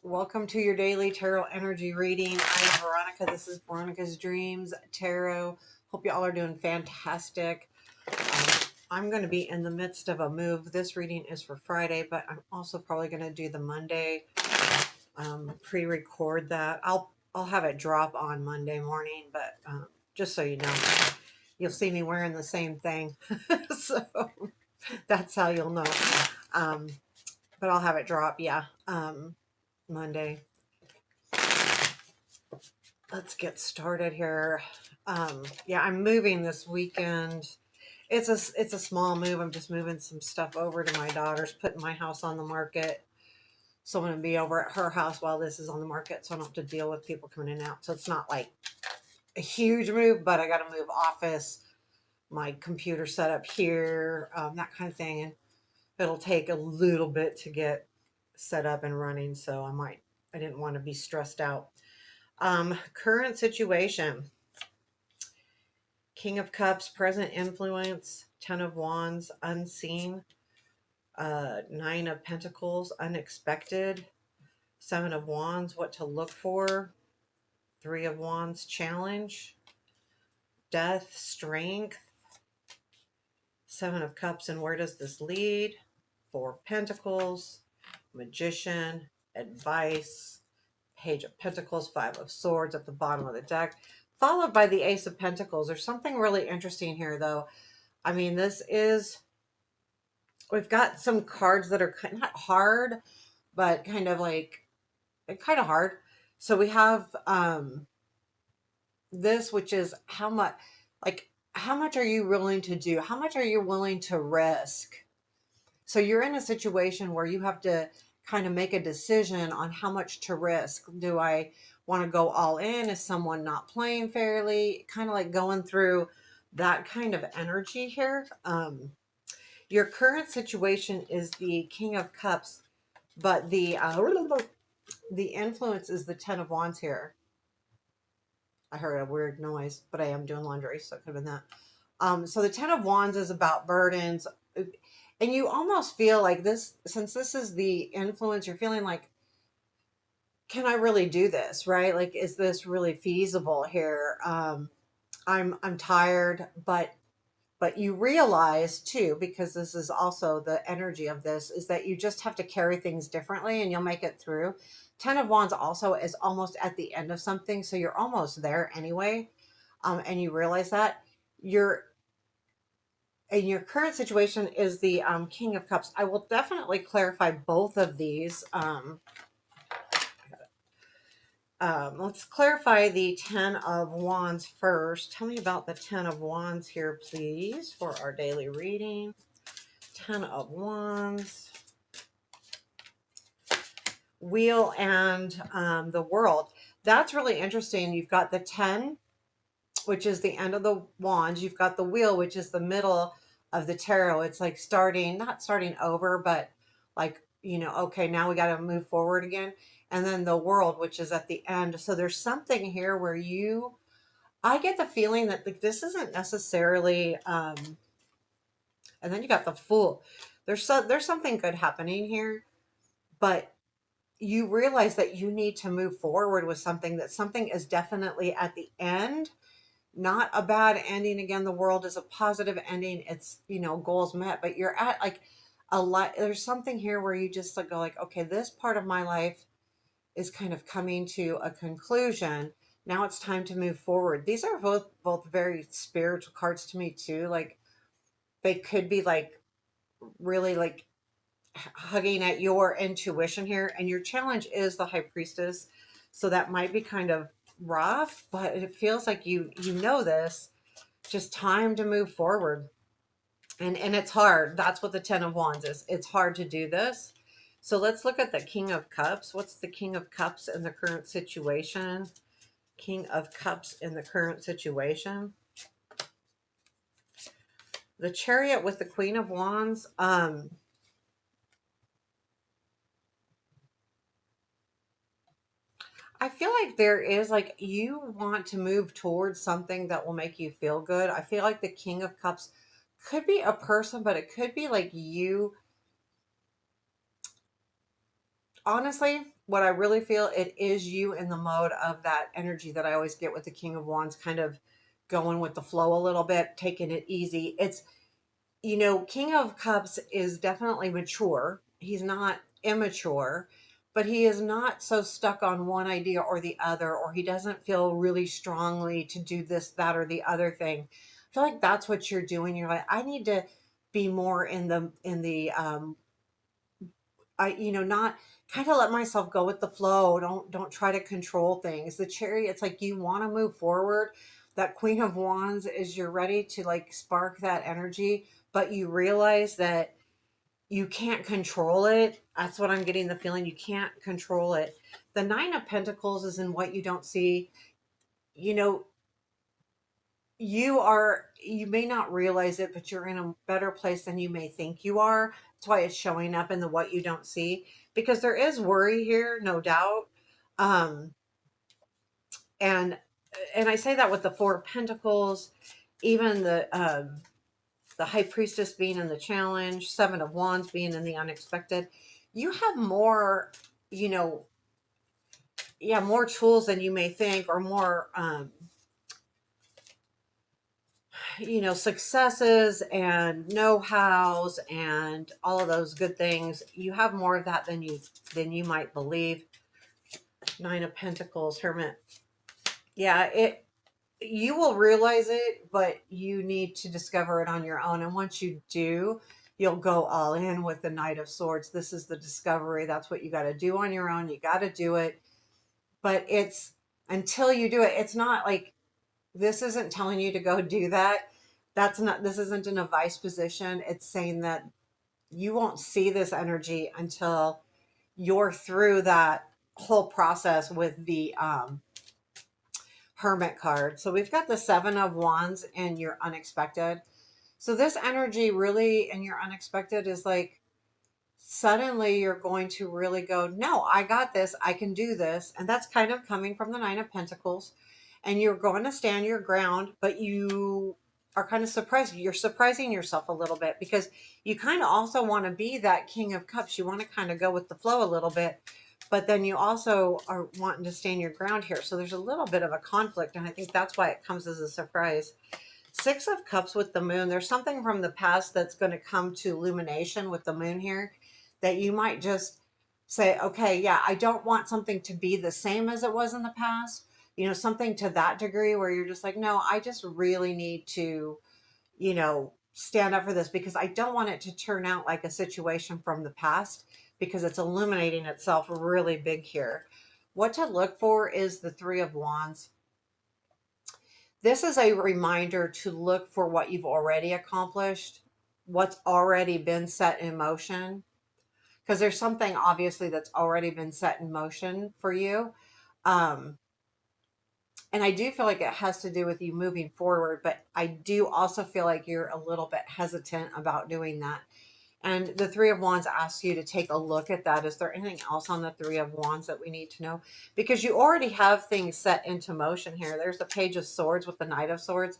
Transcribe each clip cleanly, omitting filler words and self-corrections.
Welcome to your daily tarot energy reading. I'm Veronica. This is Veronica's Dreams Tarot. Hope you all are doing fantastic. I'm going to be in the midst of a move. This reading is for Friday, but I'm also probably going to do the Monday, pre-record that. I'll have it drop on Monday morning, but just so you know, you'll see me wearing the same thing. So that's how you'll know. But I'll have it drop, yeah, Monday. Let's get started here. Yeah, I'm moving this weekend. It's a small move. I'm just moving some stuff over to my daughter's, putting my house on the market. So I'm going to be over at her house while this is on the market, so I don't have to deal with people coming in and out. So it's not like a huge move, but I got to move office, my computer set up here, that kind of thing. And it'll take a little bit to get set up and running. So I didn't want to be stressed out. Current situation. King of Cups, present influence, Ten of Wands, unseen, Nine of Pentacles, unexpected, Seven of Wands, what to look for, Three of Wands, challenge, death, strength, Seven of Cups, and where does this lead? Four of Pentacles, magician, advice, Page of Pentacles, Five of Swords at the bottom of the deck, followed by the Ace of Pentacles. There's something really interesting here, though. I mean, we've got some cards that are not hard, but kind of hard. So we have this, which is how much are you willing to do? How much are you willing to risk? So you're in a situation where you have to kind of make a decision on how much to risk. Do I want to go all in? Is someone not playing fairly? Kind of like going through that kind of energy here. Your current situation is the King of Cups, but the influence is the Ten of Wands here. I heard a weird noise, but I am doing laundry, so it could have been that. So the Ten of Wands is about burdens, and you almost feel like this, since this is the influence, you're feeling like, can I really do this, right? Like, is this really feasible here? I'm tired, but you realize too, because this is also the energy of this, is that you just have to carry things differently and you'll make it through. Ten of Wands also is almost at the end of something, so you're almost there anyway. And you realize that you're in your current situation is the King of Cups. I will definitely clarify both of these. Let's clarify the Ten of Wands first. Tell me about the Ten of Wands here, please, for our daily reading. Ten of Wands, Wheel, and the World. That's really interesting. You've got the 10, which is the end of the wands. You've got the Wheel, which is the middle of the tarot. It's like not starting over, but like, okay, now we got to move forward again. And then the World, which is at the end. So there's something here where I get the feeling that like this isn't necessarily, and then you got the Fool. There's something good happening here, but you realize that you need to move forward with something, that something is definitely at the end, not a bad ending. Again, the World is a positive ending. It's, goals met, but you're at like a lot. There's something here where you just like go like, okay, this part of my life is kind of coming to a conclusion. Now it's time to move forward. These are both very spiritual cards to me too. Like they could be like really like hugging at your intuition here, and your challenge is the High Priestess, so that might be kind of rough, but it feels like you know this, just time to move forward. And it's hard. That's what the Ten of Wands is. It's hard to do this. So let's look at the King of Cups. What's the King of Cups in the current situation? King of Cups in the current situation. The Chariot with the Queen of Wands. I feel like there is like you want to move towards something that will make you feel good. I feel like the King of Cups could be a person, but it could be like you. Honestly, what I really feel, it is you in the mode of that energy that I always get with the King of Wands, kind of going with the flow a little bit, taking it easy. It's, King of Cups is definitely mature. He's not immature, but he is not so stuck on one idea or the other, or he doesn't feel really strongly to do this, that, or the other thing. I feel like that's what you're doing. You're like, I need to be more in the not kind of let myself go with the flow. Don't try to control things. The Chariot, it's like you want to move forward. That Queen of Wands is you're ready to like spark that energy, but you realize that you can't control it. That's what I'm getting the feeling. You can't control it. The Nine of Pentacles is in what you don't see. You know, you may not realize it, but you're in a better place than you may think you are. That's why it's showing up in the what you don't see, because there is worry here, no doubt. um and I say that with the Four of Pentacles, even the High Priestess being in the challenge, Seven of Wands being in the unexpected. You have more, you know yeah, more tools than you may think, or more successes and know-hows and all of those good things. You have more of that than you might believe. Nine of Pentacles, Hermit. Yeah, you will realize it, but you need to discover it on your own. And once you do, you'll go all in with the Knight of Swords. This is the discovery. That's what you got to do on your own. You got to do it. But it's until you do it, it's not like this isn't telling you to go do that. This isn't an advice position. It's saying that you won't see this energy until you're through that whole process with the Hermit card. So we've got the Seven of Wands in your unexpected. So this energy really in your unexpected is like suddenly you're going to really go, no, I got this. I can do this. And that's kind of coming from the Nine of Pentacles. And you're going to stand your ground, but you are kind of surprised. You're surprising yourself a little bit, because you kind of also want to be that King of Cups. You want to kind of go with the flow a little bit, but then you also are wanting to stand your ground here. So there's a little bit of a conflict. And I think that's why it comes as a surprise. Six of Cups with the Moon. There's something from the past that's going to come to illumination with the Moon here, that you might just say, okay, yeah, I don't want something to be the same as it was in the past. Something to that degree where you're just like, no, I just really need to, stand up for this, because I don't want it to turn out like a situation from the past, because it's illuminating itself really big here. What to look for is the Three of Wands. This is a reminder to look for what you've already accomplished, what's already been set in motion, because there's something obviously that's already been set in motion for you. Um, and I do feel like it has to do with you moving forward, but I do also feel like you're a little bit hesitant about doing that. And the Three of Wands asks you to take a look at that. Is there anything else on the Three of Wands that we need to know? Because you already have things set into motion here. There's the Page of Swords with the Knight of Swords.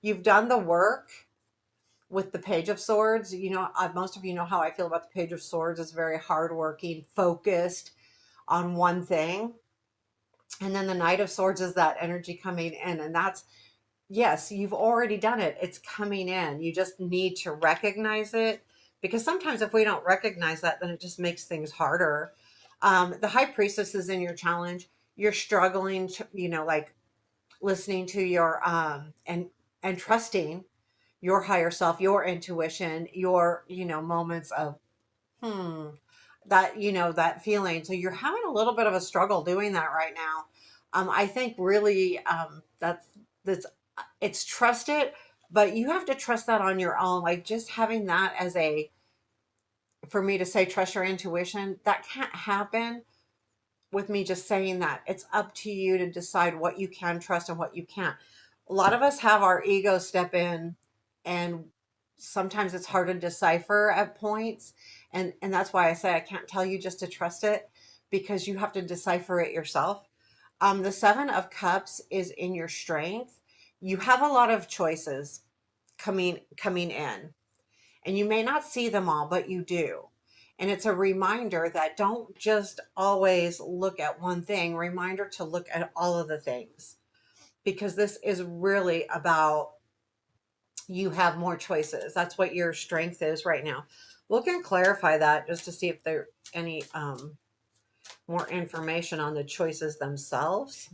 You've done the work with the Page of Swords. Most of you know how I feel about the Page of Swords. It's very hardworking, focused on one thing. And then the Knight of Swords is that energy coming in. And that's, yes, you've already done it. It's coming in. You just need to recognize it, because sometimes if we don't recognize that, then it just makes things harder. The High Priestess is in your challenge. You're struggling to, like listening to your and trusting your higher self, your intuition, your moments of hmm that feeling. So you're having a little bit of a struggle doing that right now. I think really that's it's trust it, but you have to trust that on your own. Like just having that as for me to say trust your intuition, that can't happen with me just saying that. It's up to you to decide what you can trust and what you can't. A lot of us have our ego step in, and sometimes it's hard to decipher at points. And that's why I say I can't tell you just to trust it, because you have to decipher it yourself. The Seven of Cups is in your strength. You have a lot of choices coming in, and you may not see them all, but you do. And it's a reminder that don't just always look at one thing, reminder to look at all of the things, because this is really about you have more choices. That's what your strength is right now. We're going to clarify that just to see if there any more information on the choices themselves.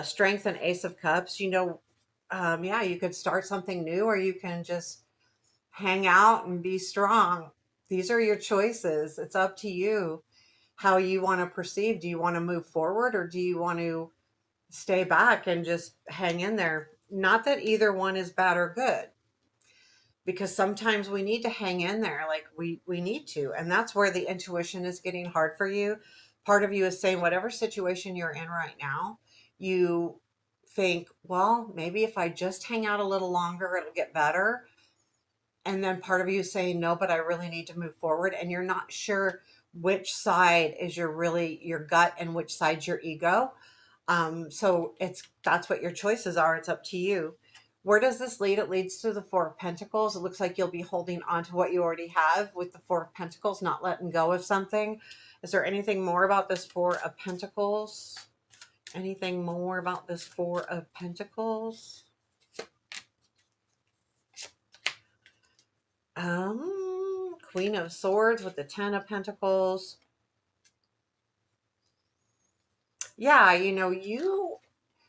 Strength and Ace of Cups, yeah, you could start something new, or you can just hang out and be strong. These are your choices. It's up to you how you want to perceive. Do you want to move forward, or do you want to stay back and just hang in there? Not that either one is bad or good, because sometimes we need to hang in there, like we need to, and that's where the intuition is getting hard for you. Part of you is saying whatever situation you're in right now, you think, well, maybe if I just hang out a little longer it'll get better. And then part of you is saying, no, but I really need to move forward, and you're not sure which side is your gut and which side's your ego. So that's what your choices are. It's up to you. Where does this lead? It leads to the Four of Pentacles. It looks like you'll be holding on to what you already have with the Four of Pentacles, not letting go of something. Is there anything more about this Four of Pentacles? Anything more about this Four of Pentacles? Queen of Swords with the Ten of Pentacles. Yeah,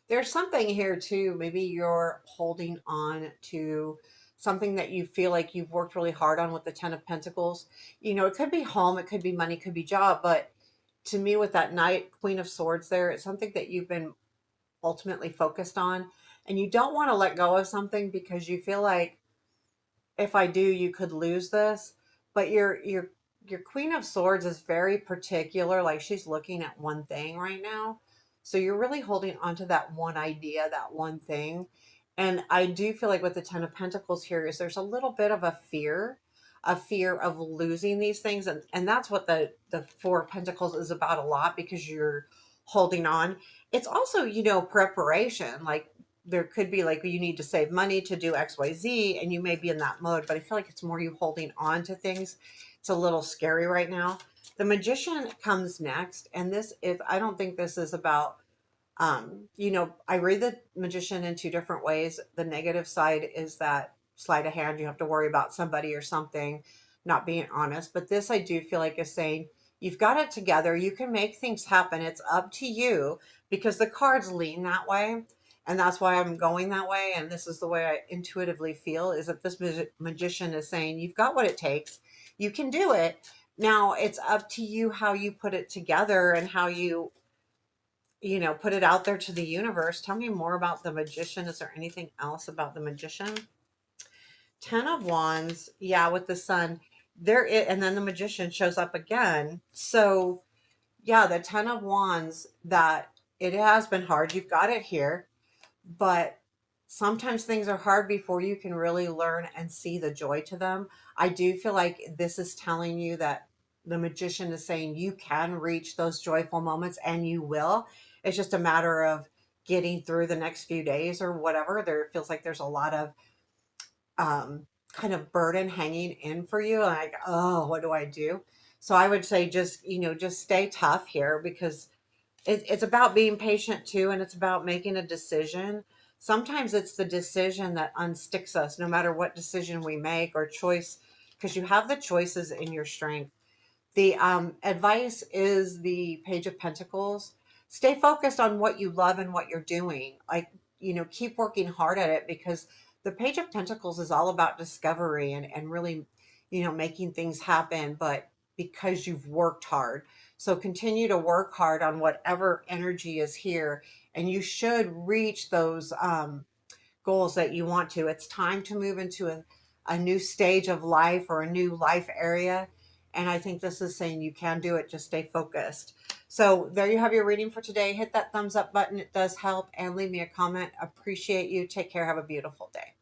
there's something here too. Maybe you're holding on to something that you feel like you've worked really hard on with the Ten of Pentacles. It could be home, it could be money, it could be job, but to me with that Knight, Queen of Swords there, it's something that you've been ultimately focused on, and you don't want to let go of something because you feel like if I do, you could lose this. But your Queen of Swords is very particular. Like she's looking at one thing right now. So you're really holding on to that one idea, that one thing. And I do feel like with the Ten of Pentacles here is there's a little bit of a fear of losing these things. And that's what the Four of Pentacles is about a lot, because you're holding on. It's also, preparation. Like there could be like you need to save money to do XYZ, and you may be in that mode, but I feel like it's more you holding on to things. It's a little scary right now. The Magician comes next, and I don't think this is about, I read the Magician in two different ways. The negative side is that sleight of hand, you have to worry about somebody or something not being honest. But this I do feel like is saying, you've got it together. You can make things happen. It's up to you, because the cards lean that way. And that's why I'm going that way. And this is the way I intuitively feel, is that this magician is saying, you've got what it takes. You can do it. Now it's up to you how you put it together and how you put it out there to the universe. Tell me more about the Magician. Is there anything else about the Magician? Ten of Wands, yeah, with the Sun. And then the Magician shows up again. So yeah, the Ten of Wands, that it has been hard. You've got it here, but sometimes things are hard before you can really learn and see the joy to them. I do feel like this is telling you that the Magician is saying you can reach those joyful moments, and you will. It's just a matter of getting through the next few days or whatever. There feels like there's a lot of kind of burden hanging in for you. Like, oh, what do I do? So I would say just stay tough here, because it's about being patient too, and it's about making a decision. Sometimes it's the decision that unsticks us, no matter what decision we make or choice, because you have the choices in your strength. The advice is the Page of Pentacles. Stay focused on what you love and what you're doing. Like, keep working hard at it, because the Page of Pentacles is all about discovery and really, making things happen, but because you've worked hard. So continue to work hard on whatever energy is here, and you should reach those goals that you want to. It's time to move into a new stage of life or a new life area. And I think this is saying you can do it. Just stay focused. So there you have your reading for today. Hit that thumbs up button. It does help. And leave me a comment. Appreciate you. Take care. Have a beautiful day.